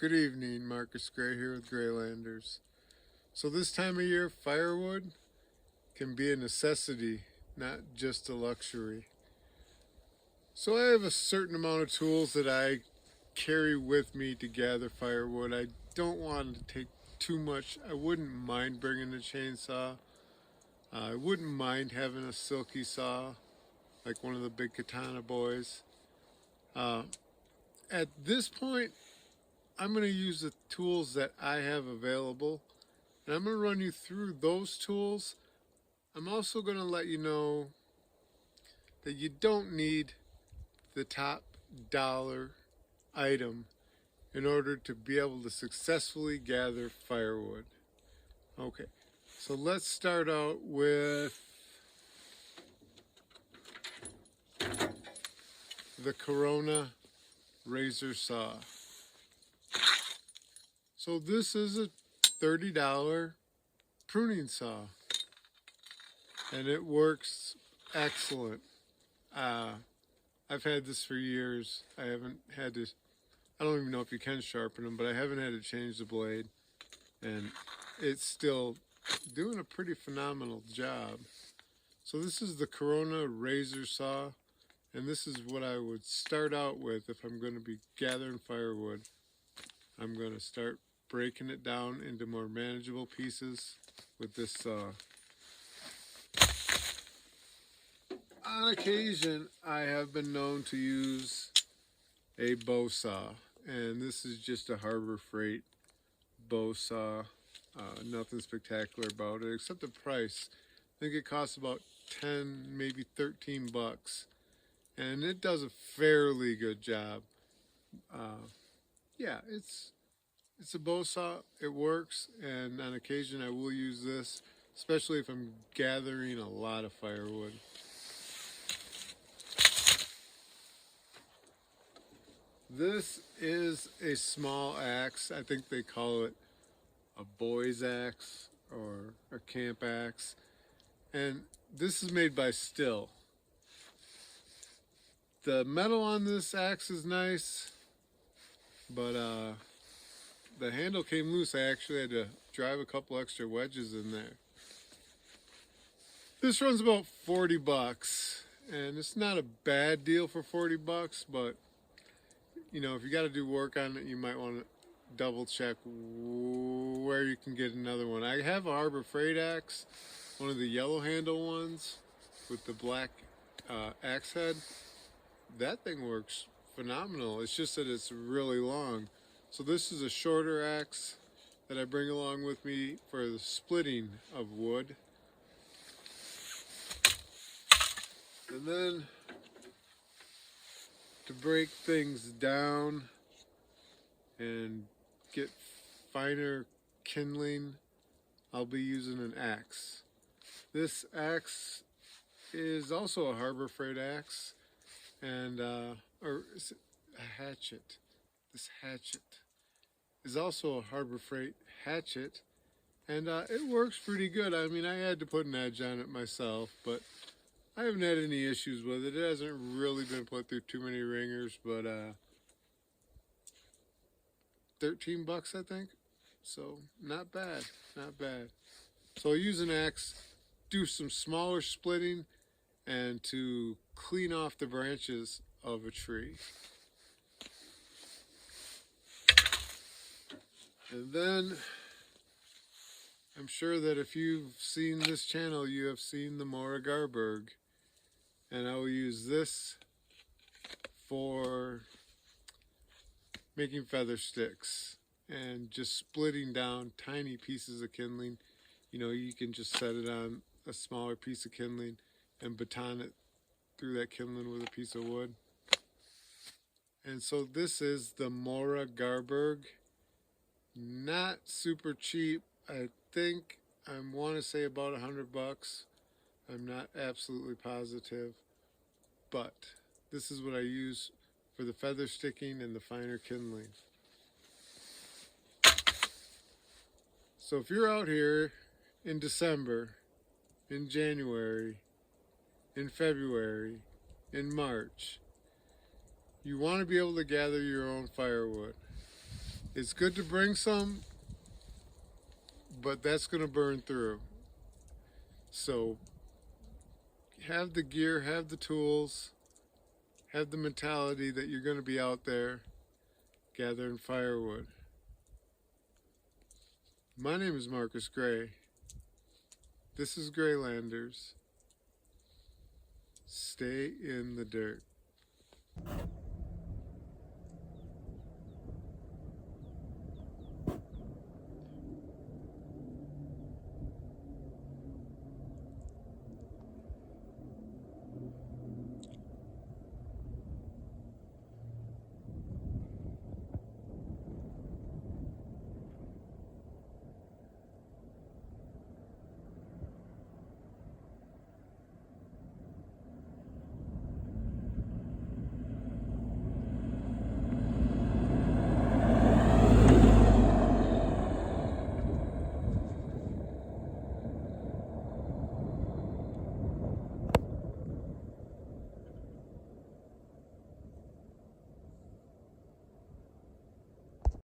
Good evening, Marcus Gray here with Graylanders. So this time of year, firewood can be a necessity, not just a luxury. So I have a certain amount of tools that I carry with me to gather firewood. I don't want to take too much. I wouldn't mind bringing a chainsaw. I wouldn't mind having a silky saw, like one of the big katana boys. At this point, I'm going to use the tools that I have available, and I'm going to run you through those tools. I'm also going to let you know that you don't need the top dollar item in order to be able to successfully gather firewood. Okay, so let's start out with the Corona razor saw. So this is a $30 pruning saw, and it works excellent. I've had this for years. I haven't had to, I don't even know if you can sharpen them, but I haven't had to change the blade, and it's still doing a pretty phenomenal job. So this is the Corona razor saw, and this is what I would start out with if I'm going to be gathering firewood. I'm going to start breaking it down into more manageable pieces with this saw. On occasion, I have been known to use a bow saw, and this is just a Harbor Freight bow saw. Nothing spectacular about it except the price. I think it costs about 10, maybe 13 bucks, and it does a fairly good job. Yeah, it's a bow saw. It works, and on occasion I will use this, especially if I'm gathering a lot of firewood. This is a small axe. I think they call it a boy's axe or a camp axe. And this is made by Stihl. The metal on this axe is nice, but the handle came loose. I actually had to drive a couple extra wedges in there. This runs about 40 bucks, and it's not a bad deal for 40 bucks, but you know, if you got to do work on it, you might want to double check where you can get another one. I have a Harbor Freight axe, one of the yellow handle ones with the black axe head. That thing works phenomenal. It's just that it's really long. So this is a shorter axe that I bring along with me for the splitting of wood. And then to break things down and get finer kindling, I'll be using an axe. This axe is also a Harbor Freight axe, and or is it a hatchet? This hatchet is also a Harbor Freight hatchet, and it works pretty good. I mean, I had to put an edge on it myself, but I haven't had any issues with it. It hasn't really been put through too many ringers, but 13 bucks, I think. So not bad, not bad. So I'll use an axe, do some smaller splitting, and to clean off the branches of a tree. And then I'm sure that if you've seen this channel, you have seen the Mora Garberg. And I will use this for making feather sticks and just splitting down tiny pieces of kindling. You know, you can just set it on a smaller piece of kindling and baton it through that kindling with a piece of wood. And so this is the Mora Garberg. Not super cheap. I think I want to say about 100 bucks. I'm not absolutely positive, but this is what I use for the feather sticking and the finer kindling. So if you're out here in December, in January, in February, in March, you want to be able to gather your own firewood. It's good to bring some, but that's going to burn through. So have the gear, have the tools, have the mentality that you're going to be out there gathering firewood. My name is Marcus Gray. This is Graylanders. Stay in the dirt.